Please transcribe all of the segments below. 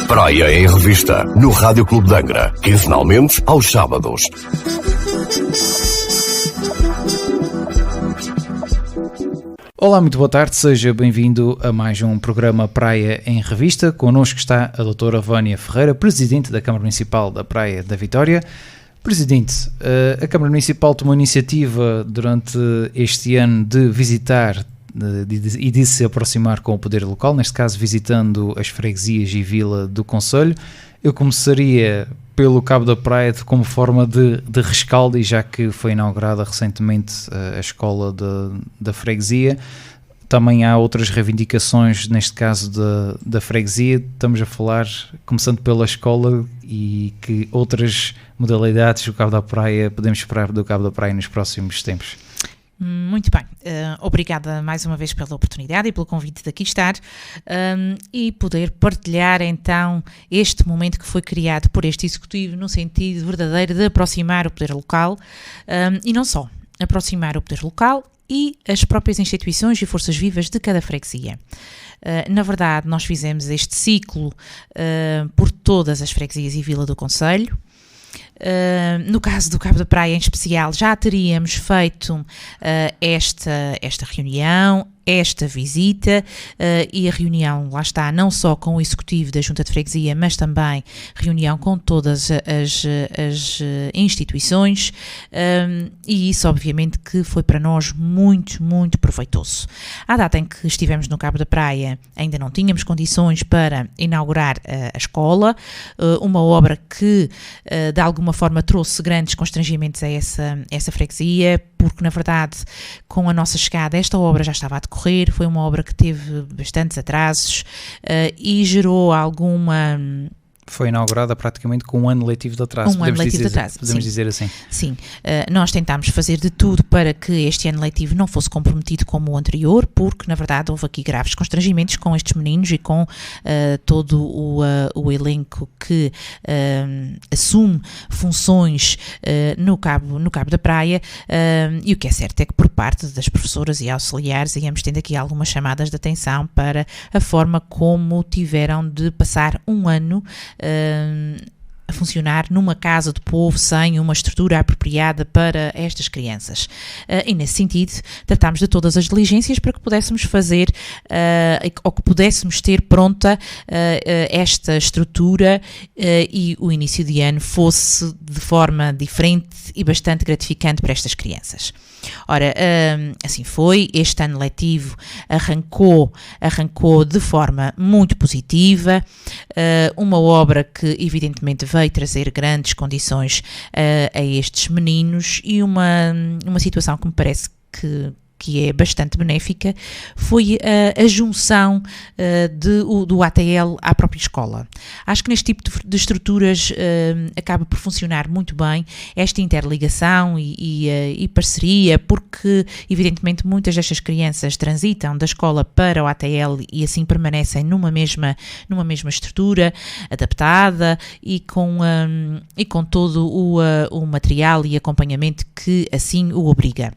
Praia em Revista, no Rádio Clube de Angra, quinzenalmente aos sábados. Olá, muito boa tarde, seja bem-vindo a mais um programa Praia em Revista. Connosco está a doutora Vânia Ferreira, Presidente da Câmara Municipal da Praia da Vitória. Presidente, a Câmara Municipal tomou iniciativa durante este ano de visitar e de se aproximar com o poder local, neste caso visitando as freguesias e vila do concelho. Eu começaria pelo Cabo da Praia como forma de rescaldo, e já que foi inaugurada recentemente a escola da freguesia, também há outras reivindicações, neste caso da freguesia. Estamos a falar, começando pela escola, e que outras modalidades do Cabo da Praia podemos esperar do Cabo da Praia nos próximos tempos? Muito bem, obrigada mais uma vez pela oportunidade e pelo convite de aqui estar e poder partilhar então este momento que foi criado por este Executivo no sentido verdadeiro de aproximar o poder local e não só, aproximar o poder local e as próprias instituições e forças vivas de cada freguesia. Na verdade, nós fizemos este ciclo por todas as freguesias e vila do concelho. No caso do Cabo da Praia em especial, já teríamos feito esta reunião, esta visita e a reunião, lá está, não só com o Executivo da Junta de Freguesia, mas também reunião com todas as instituições e isso obviamente que foi para nós muito, muito proveitoso. À data em que estivemos no Cabo da Praia ainda não tínhamos condições para inaugurar a escola, uma obra que de alguma forma trouxe grandes constrangimentos a essa freguesia, porque na verdade com a nossa chegada esta obra já estava a decorrer, foi uma obra que teve bastantes atrasos e gerou alguma... Foi inaugurada praticamente com um ano letivo de atraso. Podemos dizer assim. Sim, nós tentámos fazer de tudo para que este ano letivo não fosse comprometido como o anterior, porque na verdade houve aqui graves constrangimentos com estes meninos e com todo o elenco que assume funções no Cabo da Praia e o que é certo é que por parte das professoras e auxiliares íamos tendo aqui algumas chamadas de atenção para a forma como tiveram de passar um ano a funcionar numa casa de povo sem uma estrutura apropriada para estas crianças. E nesse sentido tratámos de todas as diligências para que pudéssemos fazer ou que pudéssemos ter pronta esta estrutura e o início de ano fosse de forma diferente e bastante gratificante para estas crianças. Ora, assim foi, este ano letivo arrancou de forma muito positiva, uma obra que evidentemente veio trazer grandes condições a estes meninos e uma situação que me parece que é bastante benéfica, foi a junção do ATL à própria escola. Acho que neste tipo de estruturas acaba por funcionar muito bem esta interligação e parceria, porque evidentemente muitas destas crianças transitam da escola para o ATL e assim permanecem numa mesma estrutura adaptada e com todo o material e acompanhamento que assim o obriga.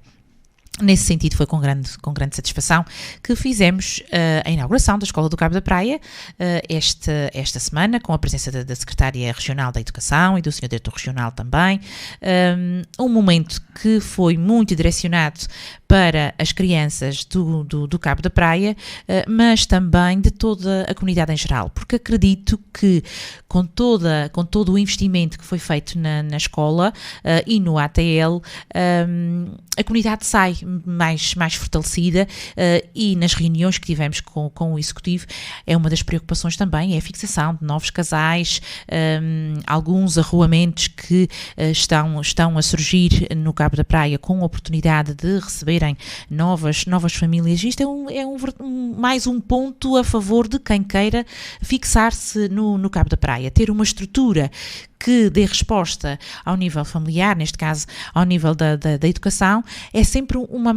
Nesse sentido foi com grande satisfação que fizemos a inauguração da Escola do Cabo da Praia esta semana, com a presença da Secretária Regional da Educação e do Sr. Diretor Regional também, um momento que foi muito direcionado para as crianças do Cabo da Praia, mas também de toda a comunidade em geral, porque acredito que com todo o investimento que foi feito na escola e no ATL, a comunidade sai mais fortalecida e nas reuniões que tivemos com o Executivo é uma das preocupações também, é a fixação de novos casais, alguns arruamentos que estão a surgir no Cabo da Praia com a oportunidade de receberem novas famílias. Isto é mais um ponto a favor de quem queira fixar-se no Cabo da Praia, ter uma estrutura que dê resposta ao nível familiar, neste caso ao nível da educação, é sempre uma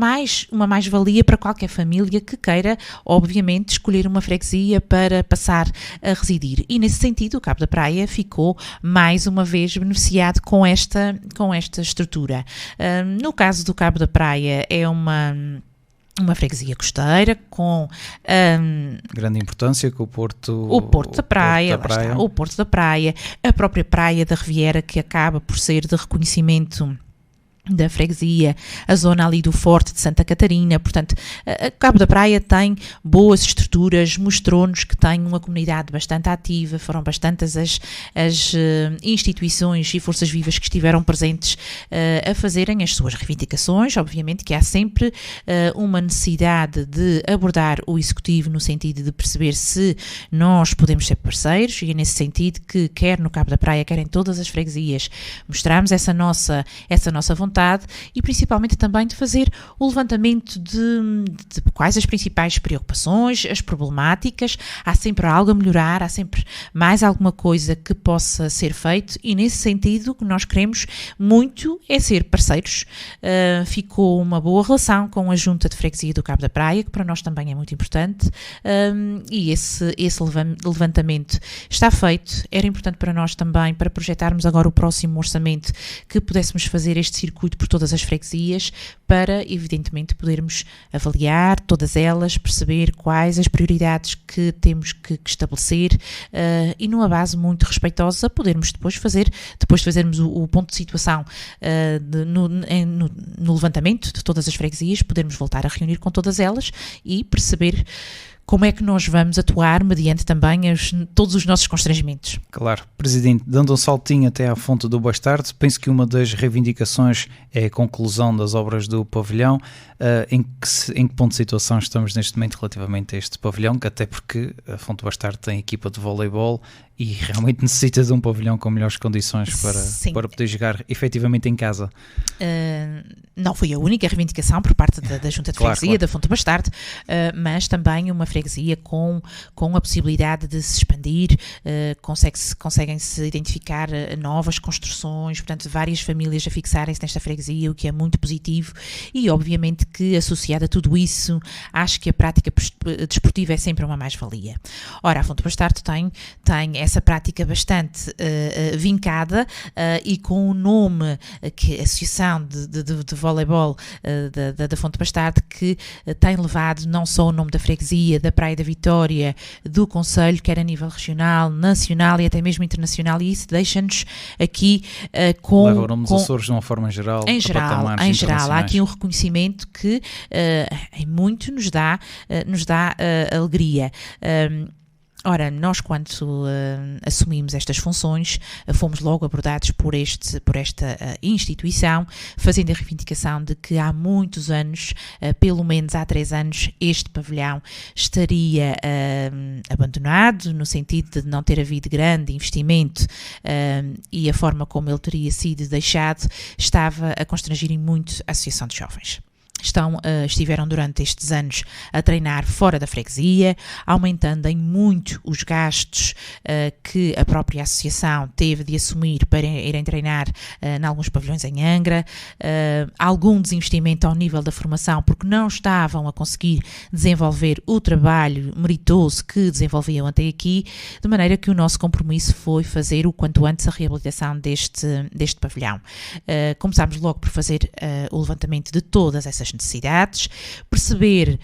mais-valia para qualquer família que queira, obviamente, escolher uma freguesia para passar a residir. E nesse sentido o Cabo da Praia ficou mais uma vez beneficiado com esta estrutura. No caso do Cabo da Praia é uma uma freguesia costeira com grande importância com o Porto da Praia, o Porto da Praia, a própria Praia da Riviera, que acaba por ser de reconhecimento da freguesia, a zona ali do Forte de Santa Catarina. Portanto, Cabo da Praia tem boas estruturas, mostrou-nos que tem uma comunidade bastante ativa, foram bastantes as instituições e forças vivas que estiveram presentes a fazerem as suas reivindicações. Obviamente que há sempre uma necessidade de abordar o Executivo no sentido de perceber se nós podemos ser parceiros, e é nesse sentido que quer no Cabo da Praia, quer em todas as freguesias, mostramos essa nossa vontade, e principalmente também de fazer o levantamento de quais as principais preocupações, as problemáticas. Há sempre algo a melhorar, há sempre mais alguma coisa que possa ser feito, e nesse sentido o que nós queremos muito é ser parceiros. Ficou uma boa relação com a Junta de Freguesia do Cabo da Praia, que para nós também é muito importante, e esse levantamento está feito. Era importante para nós também, para projetarmos agora o próximo orçamento, que pudéssemos fazer este circuito por todas as freguesias, para evidentemente podermos avaliar todas elas, perceber quais as prioridades que temos que estabelecer, e numa base muito respeitosa podermos depois de fazermos o ponto de situação no levantamento de todas as freguesias, podermos voltar a reunir com todas elas e perceber como é que nós vamos atuar mediante também todos os nossos constrangimentos. Claro. Presidente, dando um saltinho até à Fonte do Bastardo, penso que uma das reivindicações é a conclusão das obras do pavilhão. Em que ponto de situação estamos neste momento relativamente a este pavilhão, que até porque a Fonte do Bastardo tem equipa de voleibol e realmente necessita de um pavilhão com melhores condições para poder jogar efetivamente em casa. Não foi a única reivindicação por parte da Junta de Freguesia, da Fonte do Bastardo, mas também uma freguesia com a possibilidade de se expandir, conseguem-se identificar novas construções, portanto várias famílias a fixarem-se nesta freguesia, o que é muito positivo, e obviamente que associado a tudo isso, acho que a prática desportiva é sempre uma mais-valia. Ora, a Fonte do Bastardo tem essa prática bastante vincada, e com o nome que a Associação de Voleibol da Fonte do Bastardo, que tem levado não só o nome da freguesia, da Praia da Vitória, do Conselho, quer a nível regional, nacional e até mesmo internacional, e isso deixa-nos aqui leva o nome dos Açores de uma forma geral. Em geral, há aqui um reconhecimento que em muito nos dá alegria. Ora, nós quando assumimos estas funções, fomos logo abordados por esta instituição, fazendo a reivindicação de que há muitos anos, pelo menos há 3 anos, este pavilhão estaria abandonado, no sentido de não ter havido grande investimento, e a forma como ele teria sido deixado estava a constranger muito a Associação de Jovens. Estiveram durante estes anos a treinar fora da freguesia, aumentando em muito os gastos que a própria associação teve de assumir para irem treinar em alguns pavilhões em Angra, algum desinvestimento ao nível da formação, porque não estavam a conseguir desenvolver o trabalho meritoso que desenvolviam até aqui, de maneira que o nosso compromisso foi fazer o quanto antes a reabilitação deste pavilhão. Começámos logo por fazer o levantamento de todas essas necessidades, perceber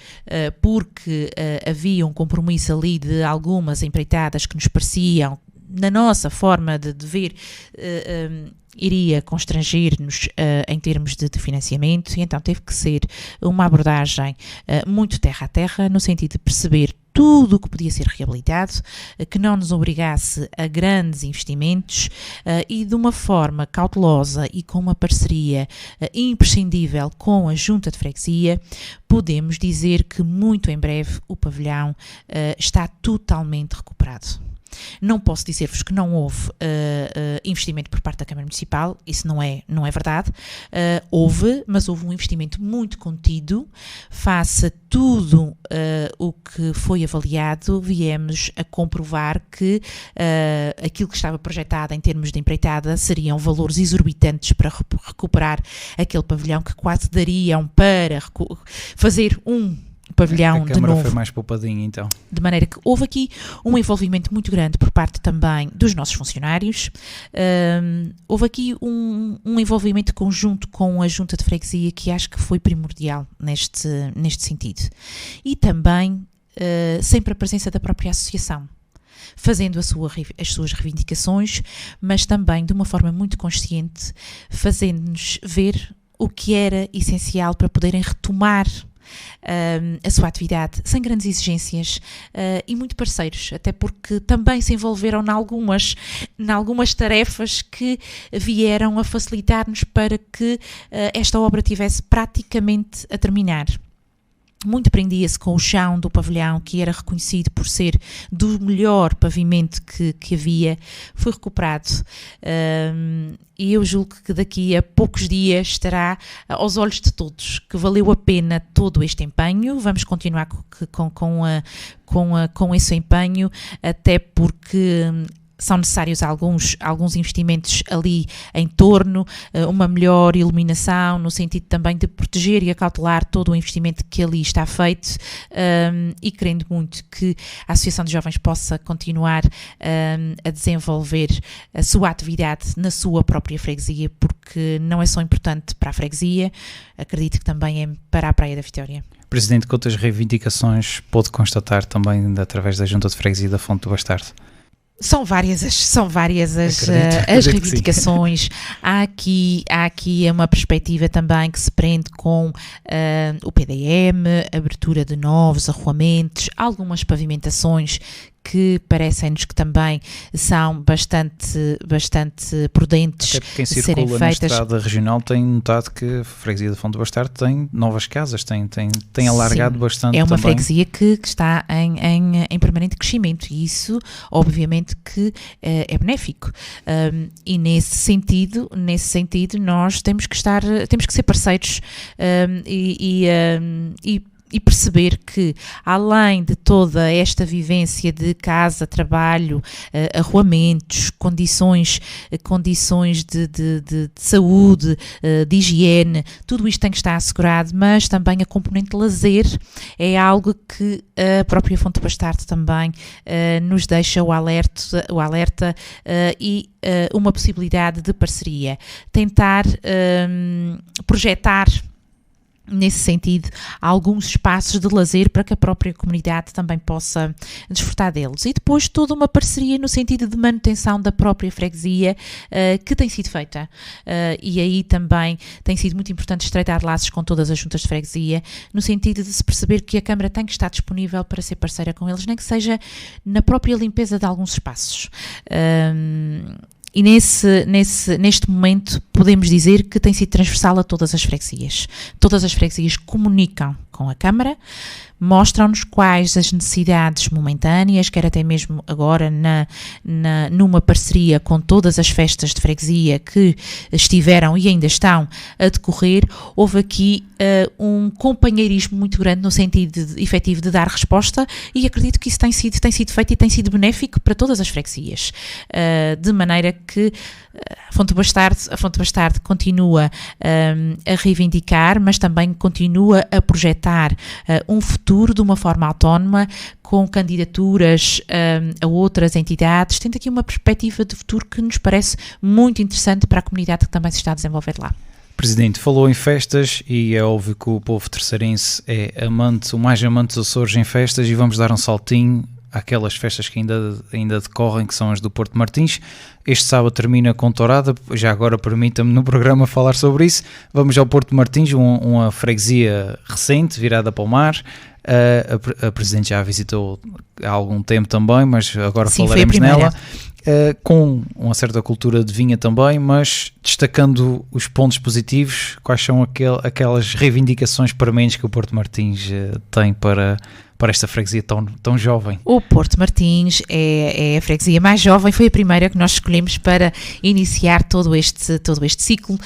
porque havia um compromisso ali de algumas empreitadas que nos pareciam, na nossa forma de ver, iria constranger-nos em termos de financiamento, e então teve que ser uma abordagem muito terra a terra, no sentido de perceber tudo o que podia ser reabilitado, que não nos obrigasse a grandes investimentos, e de uma forma cautelosa e com uma parceria imprescindível com a Junta de Freguesia, podemos dizer que muito em breve o pavilhão está totalmente recuperado. Não posso dizer-vos que não houve investimento por parte da Câmara Municipal, isso não é verdade. Houve, mas houve um investimento muito contido. Face a tudo o que foi avaliado, viemos a comprovar que aquilo que estava projetado em termos de empreitada seriam valores exorbitantes para recuperar aquele pavilhão, que quase dariam para fazer um pavilhão a de Câmara novo. foi mais poupadinha, então. De maneira que houve aqui um envolvimento muito grande por parte também dos nossos funcionários. Houve aqui um envolvimento conjunto com a Junta de Freguesia que acho que foi primordial neste sentido. E também sempre a presença da própria associação, fazendo as suas reivindicações, mas também de uma forma muito consciente, fazendo-nos ver o que era essencial para poderem retomar a sua atividade sem grandes exigências e muito parceiros, até porque também se envolveram em algumas tarefas que vieram a facilitar-nos para que esta obra tivesse praticamente a terminar. Muito prendia-se com o chão do pavilhão, que era reconhecido por ser do melhor pavimento que havia, foi recuperado. E eu julgo que daqui a poucos dias estará aos olhos de todos que valeu a pena todo este empenho. Vamos continuar com esse empenho, até porque são necessários alguns investimentos ali em torno, uma melhor iluminação, no sentido também de proteger e acautelar todo o investimento que ali está feito, e querendo muito que a Associação de Jovens possa continuar a desenvolver a sua atividade na sua própria freguesia, porque não é só importante para a freguesia, acredito que também é para a Praia da Vitória. Presidente, quantas reivindicações pôde constatar também através da Junta de Freguesia da Fonte do Bastardo? São várias as reivindicações. Há aqui uma perspectiva também que se prende com o PDM, abertura de novos arruamentos, algumas pavimentações que parecem-nos que também são bastante prudentes Até porque quem de serem circula na feitas. estrada regional tem notado que a freguesia da Fonte do Bastardo tem novas casas, tem alargado Sim, bastante. é uma também. freguesia que está em permanente crescimento e isso obviamente que é benéfico, e nesse sentido nós temos que ser parceiros, e perceber que, além de toda esta vivência de casa, trabalho, arruamentos, condições de saúde, de higiene, tudo isto tem que estar assegurado, mas também a componente de lazer é algo que a própria Fonte do Bastardo também nos deixa o alerta e uma possibilidade de parceria. Tentar projetar nesse sentido, há alguns espaços de lazer para que a própria comunidade também possa desfrutar deles. E depois toda uma parceria no sentido de manutenção da própria freguesia que tem sido feita. E aí também tem sido muito importante estreitar laços com todas as juntas de freguesia, no sentido de se perceber que a Câmara tem que estar disponível para ser parceira com eles, nem que seja na própria limpeza de alguns espaços. E neste momento podemos dizer que tem sido transversal a todas as freguesias. Todas as freguesias comunicam com a Câmara, mostram-nos quais as necessidades momentâneas, quer até mesmo agora numa parceria com todas as festas de freguesia que estiveram e ainda estão a decorrer. Houve aqui um companheirismo muito grande no sentido efetivo de dar resposta, e acredito que isso tem sido feito e tem sido benéfico para todas as freguesias, de maneira que a Fonte do Bastardo continua a reivindicar, mas também continua a projetar um futuro de uma forma autónoma, com candidaturas a outras entidades, tendo aqui uma perspectiva de futuro que nos parece muito interessante para a comunidade que também se está a desenvolver lá. Presidente, falou em festas e é óbvio que o povo terceirense é o mais amante dos Açores em festas, e vamos dar um saltinho àquelas festas que ainda decorrem, que são as do Porto Martins. Este sábado termina com tourada, já agora permita-me no programa falar sobre isso. Vamos ao Porto Martins, uma freguesia recente, virada para o mar. A Presidente já a visitou há algum tempo também, mas agora Sim, falaremos nela. Com uma certa cultura de vinha também, mas destacando os pontos positivos, quais são aquelas reivindicações permanentes que o Porto Martins tem para esta freguesia tão jovem? O Porto Martins é a freguesia mais jovem, foi a primeira que nós escolhemos para iniciar todo este ciclo,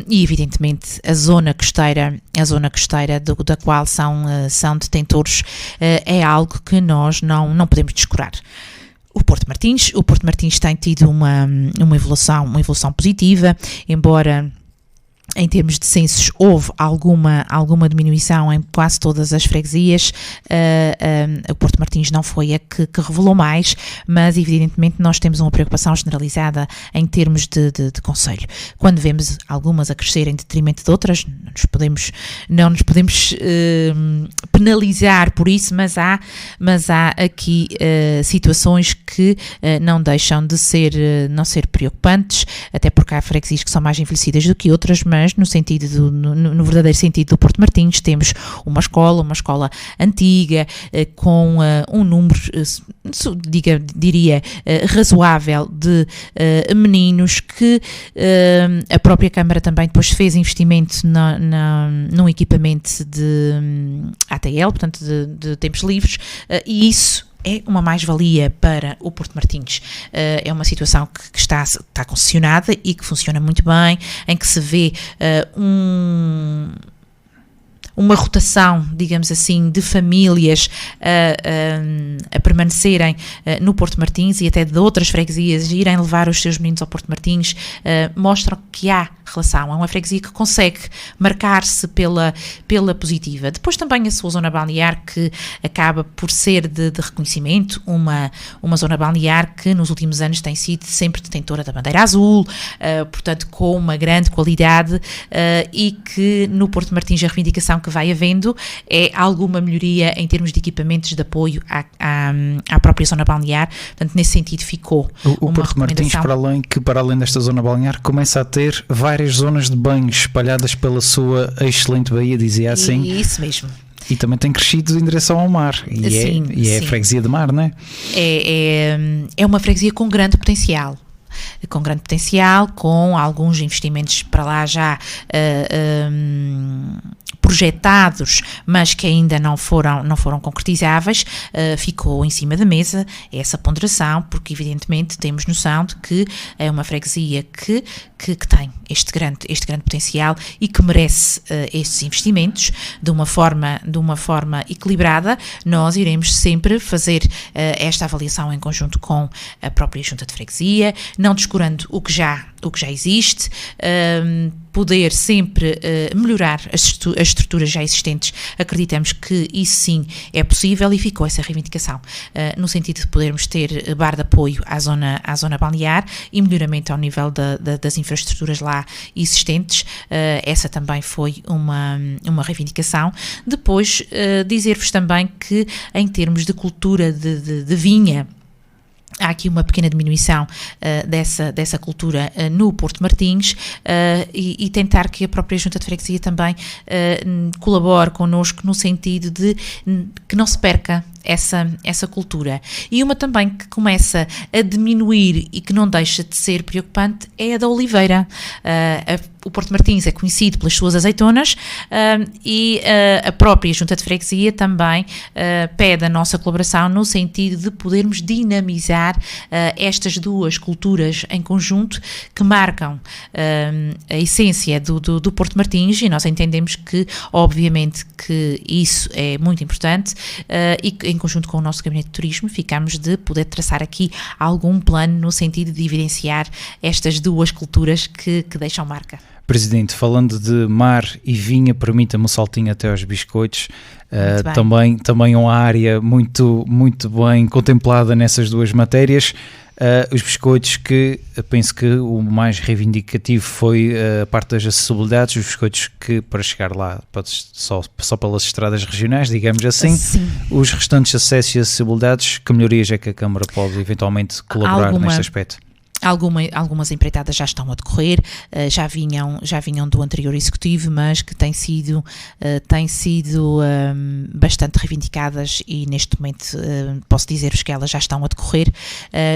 e evidentemente a zona costeira da qual são detentores, é algo que nós não podemos descurar. O Porto Martins tem tido uma evolução positiva, embora Em termos de censos, houve alguma diminuição em quase todas as freguesias. O Porto Martins não foi a que revelou mais, mas evidentemente nós temos uma preocupação generalizada em termos de concelho. Quando vemos algumas a crescer em detrimento de outras, não nos podemos penalizar por isso, mas há aqui situações que não deixam de não ser preocupantes, até porque há freguesias que são mais envelhecidas do que outras, mas no verdadeiro sentido do Porto Martins temos uma escola antiga, com um número, diria, razoável de meninos, que a própria Câmara também depois fez investimento num equipamento de ATL, portanto de tempos livres, e isso é uma mais-valia para o Porto Martins. É uma situação que está concessionada e que funciona muito bem, em que se vê uma rotação, digamos assim, de famílias a permanecerem no Porto Martins, e até de outras freguesias irem levar os seus meninos ao Porto Martins, mostram que há relação. É uma freguesia que consegue marcar-se pela positiva. Depois também a sua zona balnear, que acaba por ser de reconhecimento, uma zona balnear que nos últimos anos tem sido sempre detentora da bandeira azul, portanto com uma grande qualidade, e que no Porto Martins a reivindicação que vai havendo é alguma melhoria em termos de equipamentos de apoio à própria zona balnear. Portanto, nesse sentido ficou o Porto Martins, para além desta zona balnear, começa a ter várias zonas de banho espalhadas pela sua excelente baía, dizia assim. Isso mesmo. E também tem crescido em direção ao mar. Sim. É freguesia de mar, não é? É uma freguesia com grande potencial. Com alguns investimentos para lá já projetados, mas que ainda não foram concretizáveis. Ficou em cima da mesa essa ponderação, porque evidentemente temos noção de que é uma freguesia que tem este grande potencial e que merece estes investimentos de uma forma equilibrada. Nós iremos sempre fazer esta avaliação em conjunto com a própria Junta de Freguesia, não descurando o que já existe, poder sempre melhorar as estruturas já existentes. Acreditamos que isso sim é possível, e ficou essa reivindicação no sentido de podermos ter bar de apoio à zona balnear e melhoramento ao nível das infraestruturas lá existentes. Essa também foi uma reivindicação. Depois, dizer-vos também que em termos de cultura de vinha, há aqui uma pequena diminuição dessa cultura no Porto Martins, e tentar que a própria Junta de Freguesia também colabore connosco no sentido de que não se perca essa cultura. E uma também que começa a diminuir e que não deixa de ser preocupante é a da oliveira. O Porto Martins é conhecido pelas suas azeitonas, e a própria Junta de Freguesia também pede a nossa colaboração no sentido de podermos dinamizar estas duas culturas em conjunto, que marcam a essência do Porto Martins, e nós entendemos que, obviamente, que isso é muito importante, e em conjunto com o nosso Gabinete de Turismo ficamos de poder traçar aqui algum plano no sentido de evidenciar estas duas culturas que deixam marca. Presidente, falando de mar e vinha, permita-me um saltinho até aos biscoitos. Também uma área muito, muito bem contemplada nessas duas matérias. Os biscoitos, que penso que o mais reivindicativo foi a parte das acessibilidades, os biscoitos que para chegar lá só pelas estradas regionais, digamos assim. Sim. Os restantes acessos e acessibilidades, que melhorias é que a Câmara pode eventualmente colaborar neste aspecto? Algumas empreitadas já estão a decorrer, já vinham do anterior executivo, mas que têm sido bastante reivindicadas, e neste momento posso dizer-vos que elas já estão a decorrer.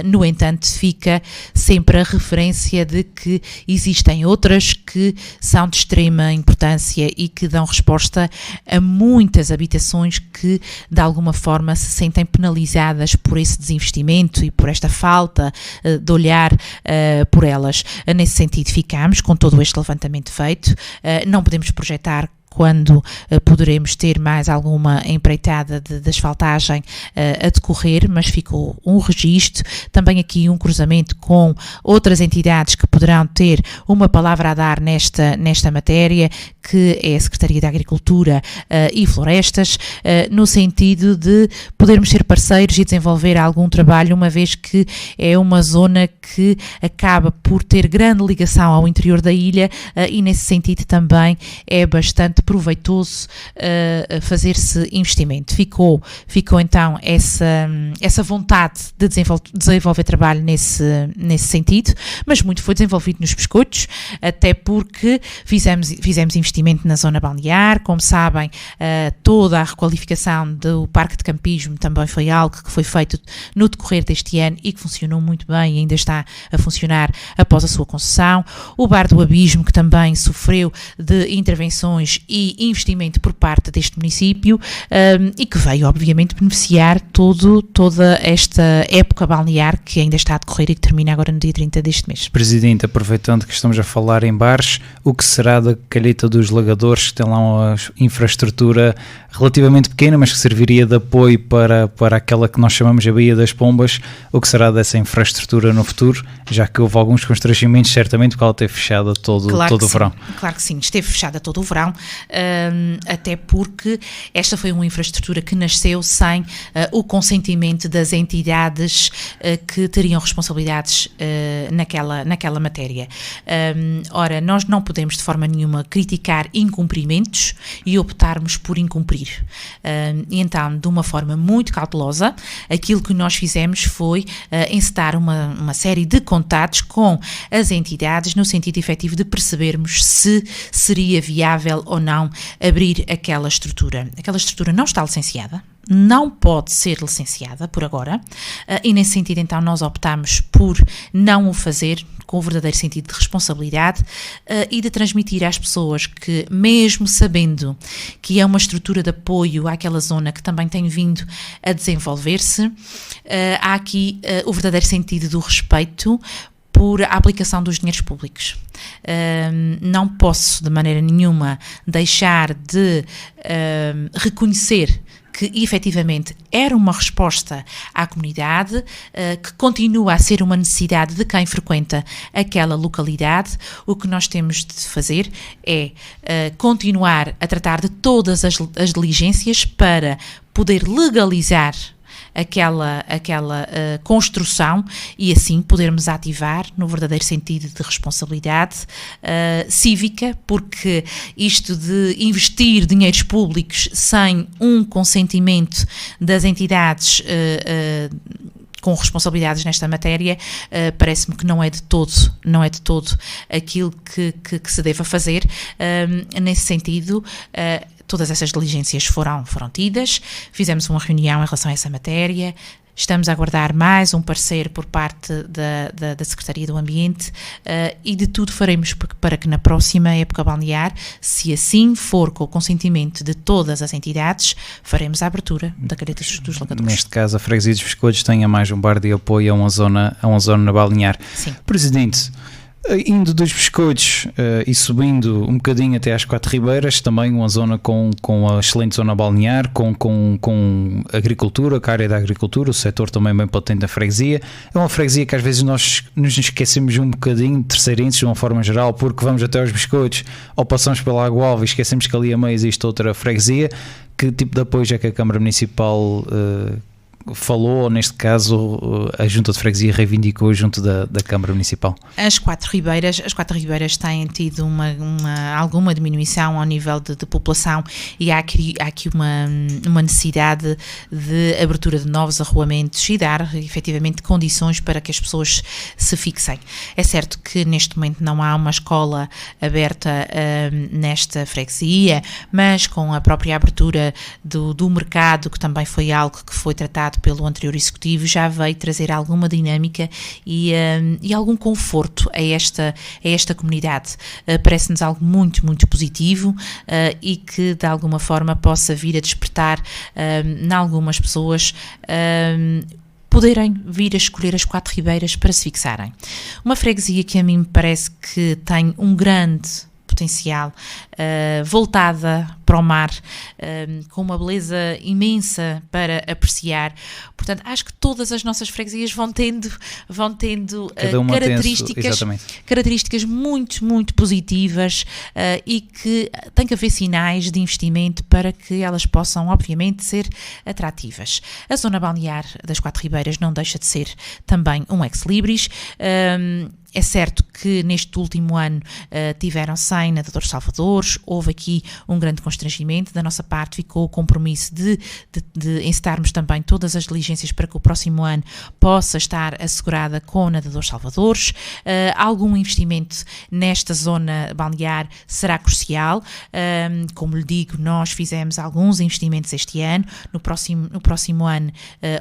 No entanto, fica sempre a referência de que existem outras que são de extrema importância e que dão resposta a muitas habitações que de alguma forma se sentem penalizadas por esse desinvestimento e por esta falta de olhar por elas. Nesse sentido ficamos com todo este levantamento feito. Não podemos projetar quando poderemos ter mais alguma empreitada de asfaltagem a decorrer, mas ficou um registro, também aqui um cruzamento com outras entidades que poderão ter uma palavra a dar nesta matéria, que é a Secretaria da Agricultura e Florestas, no sentido de podermos ser parceiros e desenvolver algum trabalho, uma vez que é uma zona que acaba por ter grande ligação ao interior da ilha e nesse sentido também é bastante proveitoso fazer-se investimento. Ficou então essa vontade de desenvolver trabalho nesse sentido, mas muito foi desenvolvido nos biscoitos, até porque fizemos investimento na zona balnear. Como sabem, toda a requalificação do parque de campismo também foi algo que foi feito no decorrer deste ano e que funcionou muito bem e ainda está a funcionar após a sua concessão. O Bar do Abismo, que também sofreu de intervenções e investimento por parte deste município e que veio obviamente beneficiar toda esta época balnear que ainda está a decorrer e que termina agora no dia 30 deste mês. Presidente, aproveitando que estamos a falar em bares, o que será da Calheta dos Lagadores, que tem lá uma infraestrutura relativamente pequena, mas que serviria de apoio para aquela que nós chamamos a Baía das Pombas? O que será dessa infraestrutura no futuro, já que houve alguns constrangimentos, certamente, porque ela esteve fechada todo o verão? Claro que sim, esteve fechada todo o verão, até porque esta foi uma infraestrutura que nasceu sem o consentimento das entidades que teriam responsabilidades naquela matéria. Ora, nós não podemos de forma nenhuma criticar incumprimentos e optarmos por incumprir. E então, de uma forma muito cautelosa, aquilo que nós fizemos foi encetar uma série de contatos com as entidades no sentido efetivo de percebermos se seria viável ou não abrir aquela estrutura. Aquela estrutura não está licenciada, não pode ser licenciada por agora, e nesse sentido então nós optamos por não o fazer com o verdadeiro sentido de responsabilidade e de transmitir às pessoas que, mesmo sabendo que é uma estrutura de apoio àquela zona que também tem vindo a desenvolver-se, há aqui o verdadeiro sentido do respeito por a aplicação dos dinheiros públicos. Não posso de maneira nenhuma deixar de reconhecer que efetivamente era uma resposta à comunidade, que continua a ser uma necessidade de quem frequenta aquela localidade. O que nós temos de fazer é continuar a tratar de todas as diligências para poder legalizar aquela construção e assim podermos ativar no verdadeiro sentido de responsabilidade cívica, porque isto de investir dinheiros públicos sem um consentimento das entidades com responsabilidades nesta matéria, parece-me que não é de todo aquilo que se deva fazer. Nesse sentido, todas essas diligências foram tidas, fizemos uma reunião em relação a essa matéria, estamos a aguardar mais um parecer por parte da Secretaria do Ambiente e de tudo faremos para que na próxima época balnear, se assim for com o consentimento de todas as entidades, faremos a abertura da Calheta dos Lagadores. Neste caso, a Freguesia dos Biscoitos tenha mais um bar de apoio a uma zona balnear. Sim. Presidente, indo dos Biscoitos e subindo um bocadinho até às Quatro Ribeiras, também uma zona com a excelente zona balnear, com agricultura, com a área da agricultura, o setor também bem potente da freguesia. É uma freguesia que às vezes nós nos esquecemos um bocadinho de terceirenses de uma forma geral, porque vamos até aos Biscoitos ou passamos pela Água Alva e esquecemos que ali a meio existe outra freguesia. Que tipo de apoio é que a Câmara Municipal falou, ou neste caso a Junta de Freguesia reivindicou junto da Câmara Municipal? As Quatro Ribeiras têm tido alguma diminuição ao nível de população e há aqui uma necessidade de abertura de novos arruamentos e dar efetivamente condições para que as pessoas se fixem. É certo que neste momento não há uma escola aberta nesta freguesia, mas com a própria abertura do mercado, que também foi algo que foi tratado pelo anterior executivo, já veio trazer alguma dinâmica e algum conforto a esta comunidade. Parece-nos algo muito, muito positivo e que de alguma forma possa vir a despertar em algumas pessoas poderem vir a escolher as Quatro Ribeiras para se fixarem. Uma freguesia que a mim me parece que tem um grande potencial, voltada para o mar, com uma beleza imensa para apreciar. Portanto, acho que todas as nossas freguesias vão tendo características muito, muito positivas e que tem que haver sinais de investimento para que elas possam, obviamente, ser atrativas. A zona balnear das Quatro Ribeiras não deixa de ser também um ex-libris. É certo que neste último ano tiveram 100 nadadores salvadores, houve aqui um grande constrangimento, da nossa parte ficou o compromisso de encetarmos também todas as diligências para que o próximo ano possa estar assegurada com nadadores salvadores. Algum investimento nesta zona balnear será crucial, como lhe digo, nós fizemos alguns investimentos este ano, no próximo ano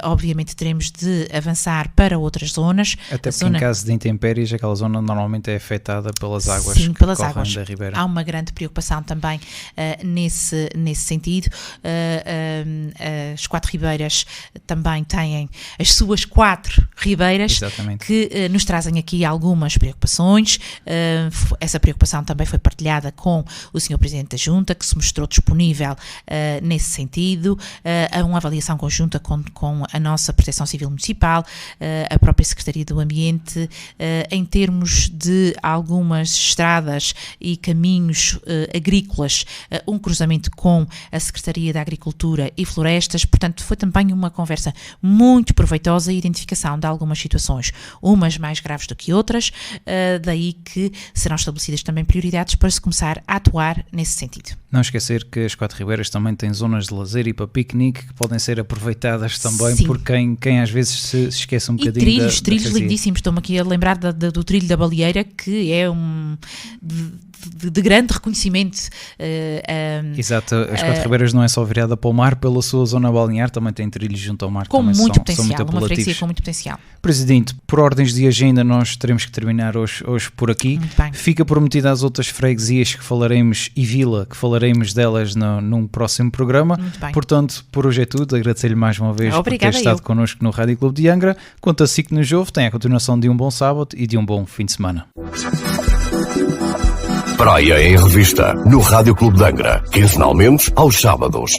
obviamente teremos de avançar para outras zonas. Até porque em caso de intempéries aquela zona normalmente é afetada pelas águas que correm da Ribeira. Há uma grande preocupação também nesse sentido. As Quatro Ribeiras também têm as suas 4 ribeiras. Exatamente. Que nos trazem aqui algumas preocupações. Essa preocupação também foi partilhada com o Sr. Presidente da Junta, que se mostrou disponível nesse sentido, a uma avaliação conjunta com a nossa Proteção Civil Municipal, a própria Secretaria do Ambiente, em termos de algumas estradas e caminhos agrícolas, um cruzamento com a Secretaria da Agricultura e Florestas. Portanto, foi também uma conversa muito proveitosa e identificação de algumas situações, umas mais graves do que outras, daí que serão estabelecidas também prioridades para se começar a atuar nesse sentido. Não esquecer que as Quatro Ribeiras também têm zonas de lazer e para piquenique que podem ser aproveitadas também. Sim. Por quem às vezes se esquece um bocadinho. E trilhos lindíssimos. Estou-me aqui a lembrar do trilho da Baleeira, que é de grande reconhecimento. Exato, as Quatro Ribeiras não é só virada para o mar, pela sua zona balnear também tem trilhos junto ao mar com que muito potencial, são muito uma freguesia com muito potencial. Presidente, por ordens de agenda nós teremos que terminar hoje por aqui. Fica prometido às outras freguesias que falaremos e vila, que falaremos delas num próximo programa. Portanto, por hoje é tudo. Agradecer-lhe mais uma vez por ter estado connosco no Rádio Clube de Angra. Quanto a si que nos ouve, tenha a continuação de um bom sábado e de um bom fim de semana. Praia em Revista, no Rádio Clube de Angra, quinzenalmente aos sábados.